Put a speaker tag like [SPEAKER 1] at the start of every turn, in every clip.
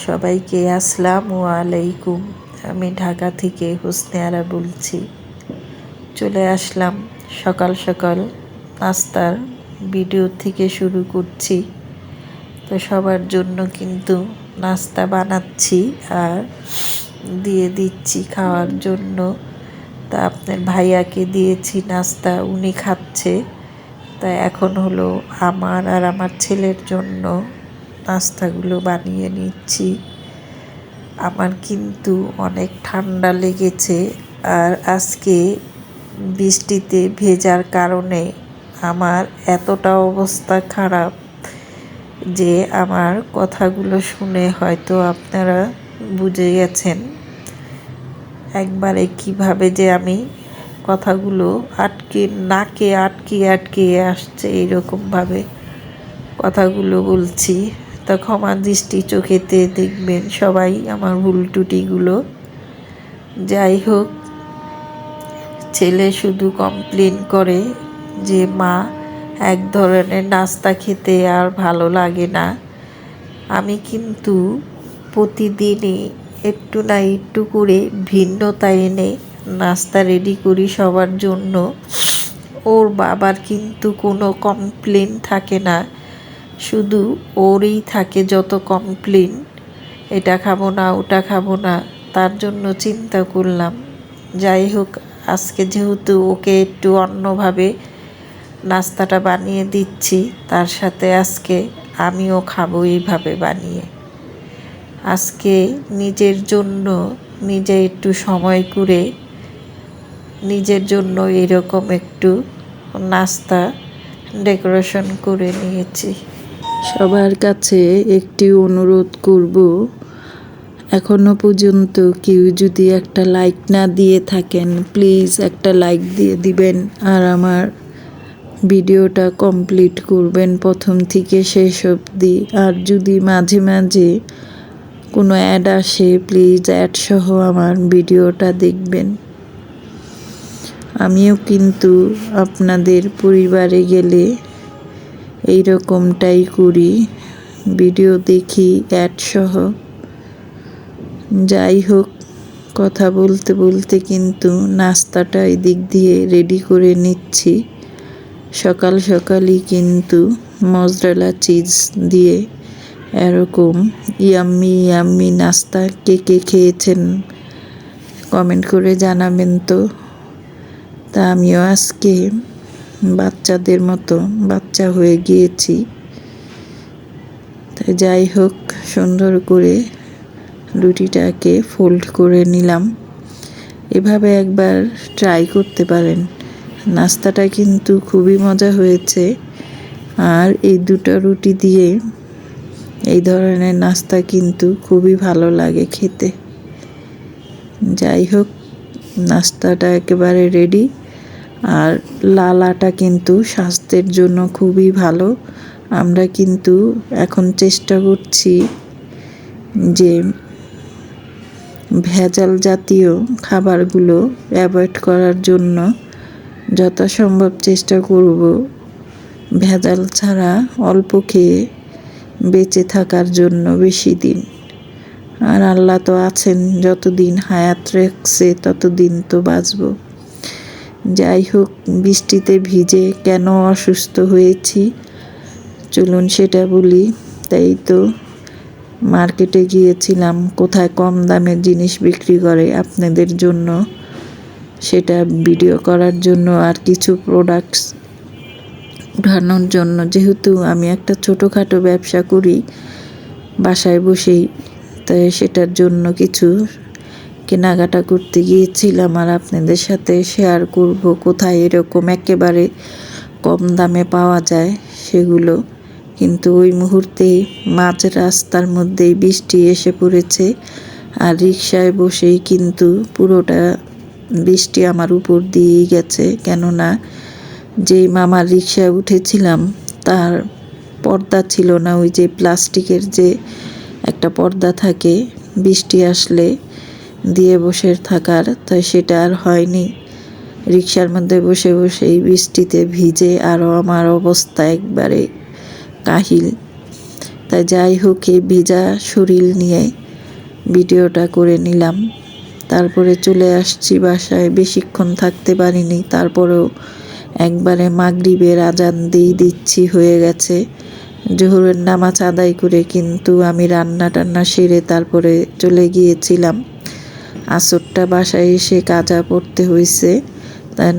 [SPEAKER 1] সবাইকে আসসালামু আলাইকুম। আমি ঢাকা থেকে হোসনে আরা বলছি। চলে আসলাম সকাল সকাল নাস্তার ভিডিও থেকে শুরু করছি। তো সবার জন্য কিন্তু নাস্তা বানাচ্ছি আর দিয়ে দিচ্ছি খাওয়ার জন্য। তা আপনার ভাইয়াকে দিয়েছি নাস্তা, উনি খাচ্ছে। তা এখন হলো আমার আর আমার ছেলের জন্য নাস্তাগুলো বানিয়ে নিচ্ছি। আমার কিন্তু অনেক ঠান্ডা লেগেছে, আর আজকে বৃষ্টিতে ভেজার কারণে আমার এতটা অবস্থা খারাপ যে আমার কথাগুলো শুনে হয়তো আপনারা বুঝে গেছেন একবারে কিভাবে যে আমি কথাগুলো নাকে আটকে আসছে, এইরকমভাবে কথাগুলো বলছি। তা ক্ষমা দৃষ্টি চোখেতে দেখবেন সবাই আমার ভুল ত্রুটিগুলো। যাই হোক, ছেলে শুধু কমপ্লেন করে যে মা এক ধরনের নাস্তা খেতে আর ভালো লাগে না। আমি কিন্তু প্রতিদিনই একটু না একটু করে ভিন্নতা এনে নাস্তা রেডি করি সবার জন্য। ওর বাবার কিন্তু কোনো কমপ্লেন থাকে না, শুধু ওরই থাকে যত কমপ্লেন, এটা খাবো না ওটা খাবো না। তার জন্য চিন্তা করলাম, যাই হোক আজকে যেহেতু ওকে একটু অন্যভাবে নাস্তাটা বানিয়ে দিচ্ছি, তার সাথে আজকে আমিও খাবো এইভাবে বানিয়ে। আজকে নিজের জন্য নিজে একটু সময় করে নিজের জন্য এরকম একটু নাস্তা ডেকোরেশন করে নিয়েছি। সবার কাছে একটি অনুরোধ করব, এখনো পর্যন্ত কেউ যদি একটা লাইক না দিয়ে থাকেন প্লিজ একটা লাইক দিয়ে দিবেন, আর আমার ভিডিওটা কমপ্লিট করবেন প্রথম থেকে শেষ অবধি। আর যদি মাঝে মাঝে কোনো অ্যাড আসে প্লিজ অ্যাড সহ আমার ভিডিওটা দেখবেন। আমিও কিন্তু আপনাদের পরিবারে গেলে এইরকমটাই করি, ভিডিও দেখি অ্যাড সহ। যাই হোক, কথা বলতে বলতে কিন্তু নাস্তাটা এদিক দিয়ে রেডি করে নিচ্ছি। সকাল সকালই কিন্তু মজরেলা চিজ দিয়ে এরকম ইয়াম্মি ইয়াম্মি নাস্তা কে কে খেয়েছেন কমেন্ট করে জানাবেন তো। তা আমিও আজকে বাচ্চাদের মতো বাচ্চা হয়ে গিয়েছি। তাই যাই হোক, সুন্দর করে রুটিটাকে ফোল্ড করে নিলাম। এভাবে একবার ট্রাই করতে পারেন, নাস্তাটা কিন্তু খুবই মজা হয়েছে। আর এই দুটো রুটি দিয়ে এই ধরনের নাস্তা কিন্তু খুবই ভালো লাগে খেতে। যাই হোক, নাস্তাটা একেবারে রেডি। আর লাল আটা কিন্তু স্বাস্থ্যের জন্য খুবই ভালো। আমরা কিন্তু এখন চেষ্টা করছি যে ভেজাল জাতীয় খাবারগুলো অ্যাভয়েড করার জন্য যথাসম্ভব চেষ্টা করব ভেজাল ছাড়া অল্প খেয়ে বেঁচে থাকার জন্য বেশি দিন। আর আল্লাহ তো আছেন, যতদিন হায়াত রাখছে ততদিন তো বাঁচব। যাই হোক, বৃষ্টিতে ভিজে কেন অসুস্থ হয়েছি চলুন সেটা বলি। তাই তো মার্কেটে গিয়েছিলাম, কোথায় কম দামের জিনিস বিক্রি করে আপনাদের জন্য সেটা ভিডিও করার জন্য আর কিছু প্রোডাক্টস উঠানোর জন্য। যেহেতু আমি একটা ছোটোখাটো ব্যবসা করি বাসায় বসেই, তাই সেটার জন্য কিছু কেনাকাটা করতে গিয়েছিলাম আর আপনাদের সাথে শেয়ার করব কোথায় এরকম একেবারে কম দামে পাওয়া যায় সেগুলো। কিন্তু ওই মুহূর্তে মাঝ রাস্তার মধ্যেই বৃষ্টি এসে পড়েছে, আর রিকশায় বসেই কিন্তু পুরোটা বৃষ্টি আমার উপর দিয়েই গেছে। কেননা যেই মামার রিকশায় উঠেছিলাম তার পর্দা ছিল না, ওই যে প্লাস্টিকের যে একটা পর্দা থাকে বৃষ্টি আসলে দিয়ে বসে থাকার, তাই সেটা আর হয়নি। রিকশার মধ্যে বসে বসেই বৃষ্টিতে ভিজে আরও আমার অবস্থা একবারে কাহিল। তাই যাই হোক, এই ভিজা শরীর নিয়ে ভিডিওটা করে নিলাম। তারপরে চলে আসছি বাসায়, বেশিক্ষণ থাকতে পারিনি। তারপরেও একবারে মাগরিবের আজান দিচ্ছি হয়ে গেছে। জোহরের নামাজ আদায় করে কিন্তু আমি রান্না টান্না সেরে তারপরে চলে গিয়েছিলাম। আসরটা বাসায় এসে কাজা পড়তে হয়েছে। তাই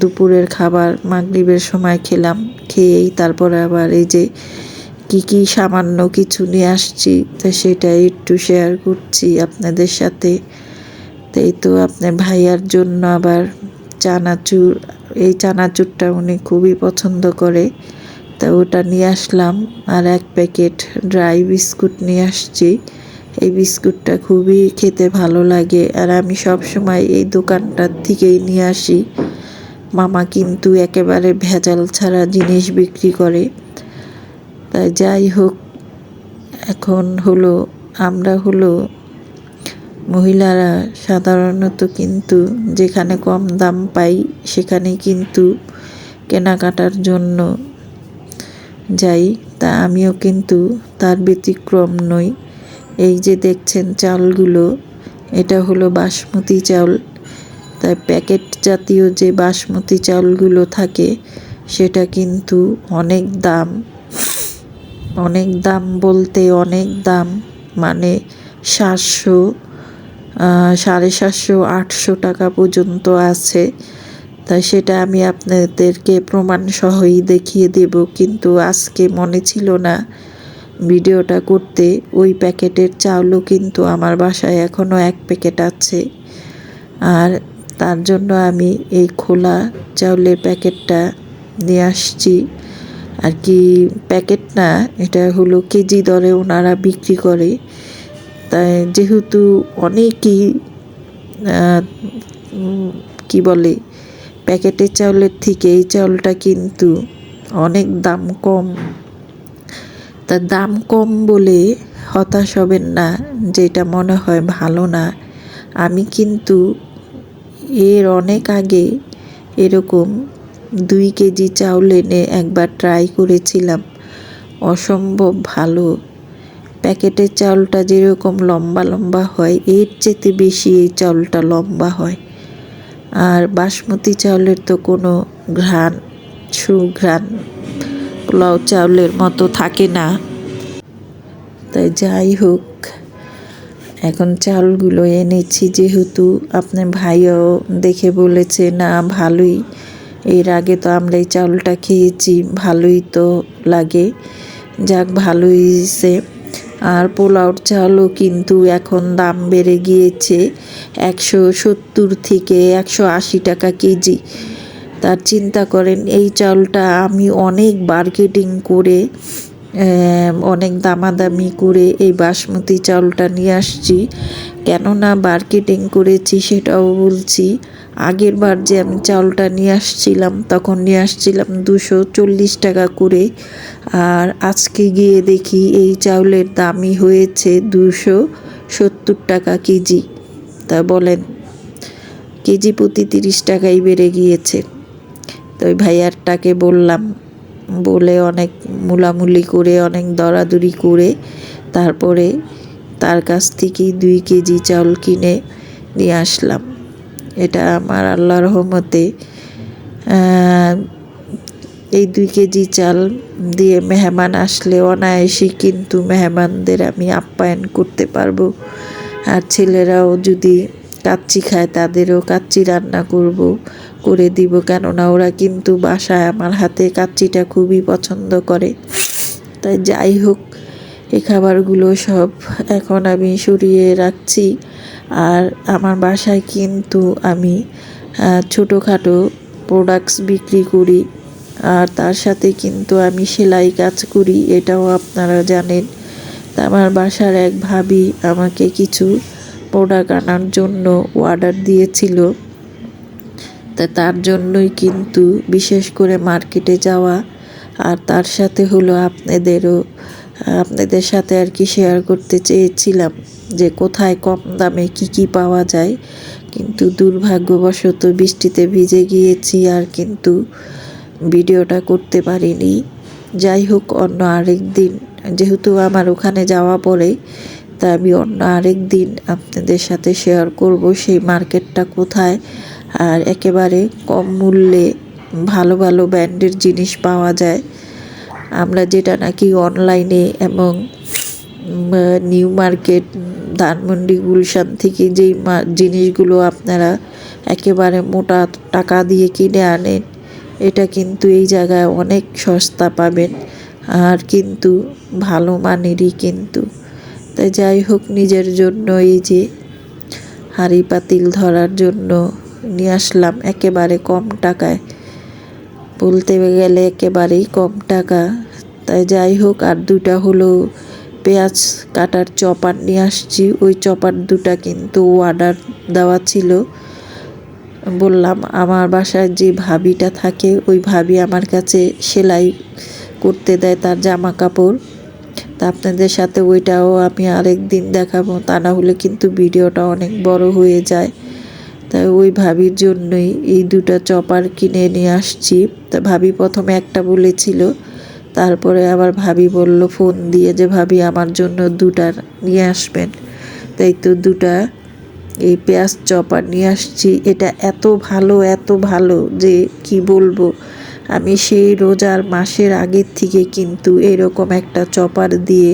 [SPEAKER 1] দুপুরের খাবার মাগরিবের সময় খেলাম। খেয়েই তারপরে আবার এই যে কি সামান্য কিছু নিয়ে আসছি, তো সেটাই একটু শেয়ার করছি আপনাদের সাথে। তাই তো আপনার ভাইয়ার জন্য আবার চানাচুর, এই চানাচুরটা উনি খুবই পছন্দ করে, তা ওটা নিয়ে আসলাম। আর 1 প্যাকেট ড্রাই বিস্কুট নিয়ে আসছি। এই বিস্কুটটা খুবই খেতে ভালো লাগে, আর আমি সব সময় এই দোকানটার থেকেই নিয়ে আসি। মামা কিন্তু একেবারে ভেজাল ছাড়া জিনিস বিক্রি করে। তাই যাই হোক, এখন আমরা মহিলারা সাধারণত কিন্তু যেখানে কম দাম পাই সেখানে কিন্তু কেনাকাটার জন্য যাই। তা আমিও কিন্তু তার ব্যতিক্রম নই। এই যে দেখছেন চালগুলো, এটা হলো বাসমতি চাউল। তাই প্যাকেট জাতীয় যে বাসমতি চাউলগুলো থাকে সেটা কিন্তু অনেক দাম বলতে অনেক দাম, মানে 700, 750, 800 টাকা পর্যন্ত আছে। তাই সেটা আমি আপনাদেরকে প্রমাণ সহই দেখিয়ে দেব, কিন্তু আজকে মনে ছিল না ভিডিওটা করতে। ওই প্যাকেটের চাউলও কিন্তু আমার বাসায় এখনও 1 প্যাকেট আছে, আর তার জন্য আমি এই খোলা চাউলের প্যাকেটটা নিয়ে আসছি। আর কি প্যাকেট না, এটা হলো কেজি দরে ওনারা বিক্রি করে। তাই যেহেতু অনেকই কি বলে, প্যাকেটের চাউলের থেকে এই চাউলটা কিন্তু অনেক দাম কম। তা দাম কম বলে হতাশ হবেন না, যেটা মনে হয় ভালো না। আমি কিন্তু এর অনেক আগে এরকম 2 কেজি চাউল এনে একবার ট্রাই করেছিলাম, অসম্ভব ভালো। প্যাকেটের চাউলটা যেরকম লম্বা লম্বা হয়, এর চেয়ে বেশি এই চাউলটা লম্বা হয়। আর বাসমতি চাউলের তো কোনো সুঘ্রাণ পোলাও চাউলের মতো থাকে না। তাই যাই হোক, এখন চাউলগুলো এনেছি, যেহেতু আপনার ভাইও দেখে বলেছে না ভালোই, এর আগে তো আমরা এই চাউলটা খেয়েছি, ভালোই তো লাগে। যাক, ভালোই হয়েছে। আর পোলাওর চালও কিন্তু এখন দাম বেড়ে গিয়েছে 170 থেকে 180 টাকা কেজি। তার চিন্তা করেন, এই চালটা আমি অনেক বার্গেটিং করে, অনেক দামাদামি করে এই বাসমতি চাউলটা নিয়ে আসছি। কেননা বার্গেটিং করেছি সেটাও বলছি। আগের বার যে আমি চাউলটা নিয়ে আসছিলাম, তখন নিয়ে আসছিলাম 240 টাকা করে, আর আজকে গিয়ে দেখি এই চাউলের দামই হয়েছে 270 টাকা কেজি। তা বলেন, কেজি প্রতি 30 টাকাই বেড়ে গিয়েছে। তো ওই ভাইয়ারটাকে বললাম, বলে অনেক মুলামুলি করে, অনেক দরাদরি করে তারপরে তার কাছ থেকেই 2 কেজি চাউল কিনে নিয়ে আসলাম। এটা আমার আল্লাহর রহমতে এই 2 কেজি চাল দিয়ে মেহমান আসলে অনায়াসেই কিন্তু মেহমানদের আমি আপ্যায়ন করতে পারবো। আর ছেলেরাও যদি কাচ্চি খায়, তাদেরও কাচ্চি রান্না করে দিব, কেননা ওরা কিন্তু বাসায় আমার হাতে কাচ্চিটা খুবই পছন্দ করে। তাই যাই হোক, এই খাবারগুলো সব এখন আমি সরিয়ে রাখছি। আর আমার বাসায় কিন্তু আমি ছোটোখাটো প্রোডাক্টস বিক্রি করি, আর তার সাথে কিন্তু আমি সেলাই কাজ করি, এটাও আপনারা জানেন। তা আমার বাসার এক ভাবি আমাকে কিছু প্রোডাক্ট আনার জন্য অর্ডার দিয়েছিল। তা তার জন্যই কিন্তু বিশেষ করে মার্কেটে যাওয়া, আর তার সাথে হলো আপনাদের সাথে আর কি শেয়ার করতে চেয়েছিলাম যে কোথায় কম দামে কি পাওয়া যায়। কিন্তু দুর্ভাগ্যবশত বৃষ্টিতে ভিজে গিয়েছি, আর কিন্তু ভিডিওটা করতে পারিনি। যাই হোক, অন্য আরেক দিন যেহেতু আমার ওখানে যাওয়া পরে, তা আমি অন্য আরেক দিন আপনাদের সাথে শেয়ার করব সেই মার্কেটটা কোথায়, আর একেবারে কম মূল্যে ভালো ভালো ব্র্যান্ডের জিনিস পাওয়া যায়। আমরা যেটা নাকি অনলাইনে এবং নিউ মার্কেট, ধানমন্ডি, গুলশান থেকে যেই জিনিসগুলো আপনারা একেবারে মোটা টাকা দিয়ে কিনে আনেন, এটা কিন্তু এই জায়গায় অনেক সস্তা পাবেন, আর কিন্তু ভালো মানেরই কিন্তু। তাই যাই হোক, নিজের জন্য এই যে হাঁড়ি পাতিল ধরার জন্য নিয়ে আসলাম একেবারে কম টাকায়, বলতে গেলে একেবারেই কম টাকা। তাই যাই হোক, আর দুটা হলো পেঁয়াজ কাটার চপার নিয়ে আসছি। ওই চপার দুটা কিন্তু অর্ডার দেওয়া ছিল। বললাম আমার বাসায় যে ভাবিটা থাকে, ওই ভাবি আমার কাছে সেলাই করতে দেয় তার জামা কাপড়। তা আপনাদের সাথে ওইটাও আমি আরেক দিন দেখাবো, তা না হলে কিন্তু ভিডিওটা অনেক বড় হয়ে যায়। তাই ওই ভাবির জন্যই এই দুটো চপার কিনে নিয়ে আসছি। তা ভাবি প্রথমে একটা বলেছিল, তারপরে আবার ভাবি বলল ফোন দিয়ে যে ভাবি আমার জন্য দুটা নিয়ে আসবেন। তাই তো দুটা এই পেঁয়াজ চপার নিয়ে আসছি। এটা এত ভালো যে কি বলবো। আমি সেই রোজার মাসের আগের থেকে কিন্তু এরকম একটা চপার দিয়ে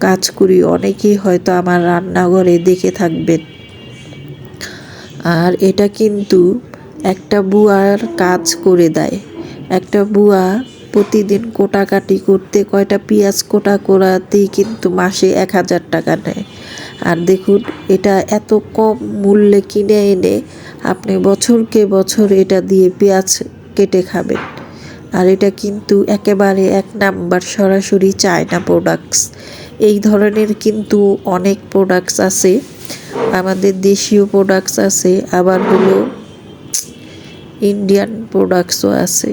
[SPEAKER 1] কাজ করি। অনেকেই হয়তো আমার রান্নাঘরে দেখে থাকবেন। আর এটা কিন্তু একটা বুয়ার কাজ করে দেয়। একটা বুয়া প্রতিদিন কোটাকাটি করতে, কয়টা পেঁয়াজ কোটা করাতেই কিন্তু মাসে 1000 টাকা নেয়। আর দেখুন, এটা এত কম মূল্যে কিনে এনে আপনি বছরকে বছর এটা দিয়ে পেঁয়াজ কেটে খাবেন। আর এটা কিন্তু একেবারে 1 নাম্বার সরাসরি চায়না প্রোডাক্টস। এই ধরনের কিন্তু অনেক প্রোডাক্টস আছে, আমাদের দেশীয় প্রোডাক্টস আছে, আবার হলো ইন্ডিয়ান প্রোডাক্টসও আছে।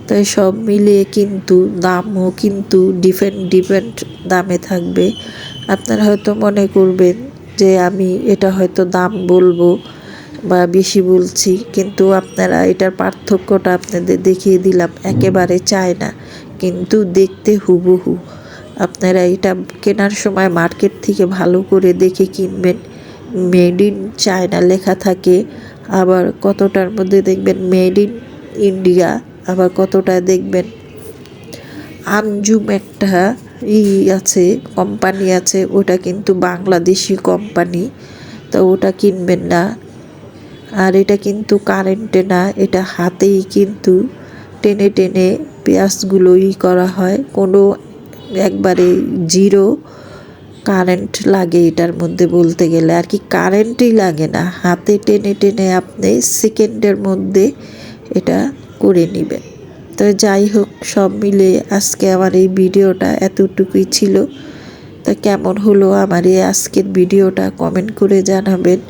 [SPEAKER 1] তাই সব মিলিয়ে কিন্তু দামও কিন্তু ডিফারেন্ট দামে থাকবে। আপনারা হয়তো মনে করবেন যে আমি এটা হয়তো দাম বলবো বা বেশি বলছি, কিন্তু আপনারা এটার পার্থক্যটা আপনাদের দেখিয়ে দিলাম। একেবারে চায়না, কিন্তু দেখতে হুবহু। আপনারা এটা কেনার সময় মার্কেট থেকে ভালো করে দেখে কিনবেন। মেড ইন চায়না লেখা থাকে, আবার কতটার মধ্যে দেখবেন মেড ইন ইন্ডিয়া, আবার কতটা দেখবেন আঞ্জুম একটা আছে, কোম্পানি আছে, ওটা কিন্তু বাংলাদেশি কোম্পানি। তো ওটা কিনবেন না। আর এটা কিন্তু কারেন্টে না, এটা হাতেই কিন্তু টেনে টেনে পেঁয়াজগুলো করা হয়। কোনো একবারে জিরো কারেন্ট লাগে এটার মধ্যে, বলতে গেলে আর কি কারেন্টই লাগে না, হাতে টেনে টেনে আপনি সেকেন্ডের মধ্যে এটা করে নেবেন। তো যাই হোক, সব মিলে আজকে আমার এই ভিডিওটা এতটুকুই ছিল। তা কেমন হলো আমার এই আজকের ভিডিওটা কমেন্ট করে জানাবেন।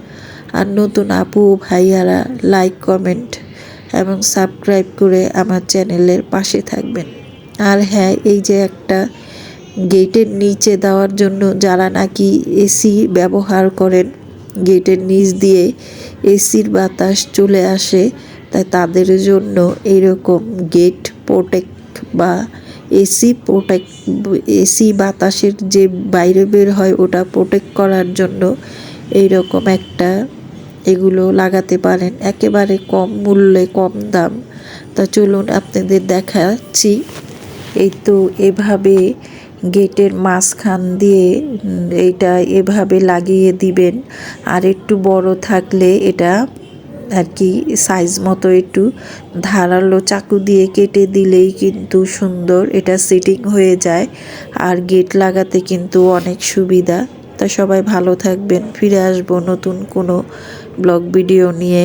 [SPEAKER 1] আর নতুন আপু ভাইয়ারা লাইক, কমেন্ট এবং সাবস্ক্রাইব করে আমার চ্যানেলের পাশে থাকবেন। আর হ্যাঁ, এই যে একটা গেটের নিচে দেওয়ার জন্য যারা নাকি এসি ব্যবহার করেন, গেটের নিচ দিয়ে এসির বাতাস চলে আসে, তাই তাদের জন্য এরকম গেট প্রোটেক্ট বা এসি বাতাসের যে বাইরে বের হয় ওটা প্রোটেক্ট করার জন্য এইরকম একটা এগুলো লাগাতে পারেন, একেবারে কম মূল্যে, কম দাম। তা চলুন আপনাদের দেখাচ্ছি। এই তো এভাবে গেটের মাঝখান দিয়ে এইটা এভাবে লাগিয়ে দিবেন। আর একটু বড় থাকলে এটা আর কি সাইজ মতো একটু ধারালো চাকু দিয়ে কেটে দিলেই কিন্তু সুন্দর এটা সেটিং হয়ে যায়। আর গেট লাগাতে কিন্তু অনেক সুবিধা। তা সবাই ভালো থাকবেন, ফিরে আসবো নতুন কোনো ব্লগ ভিডিও নিয়ে।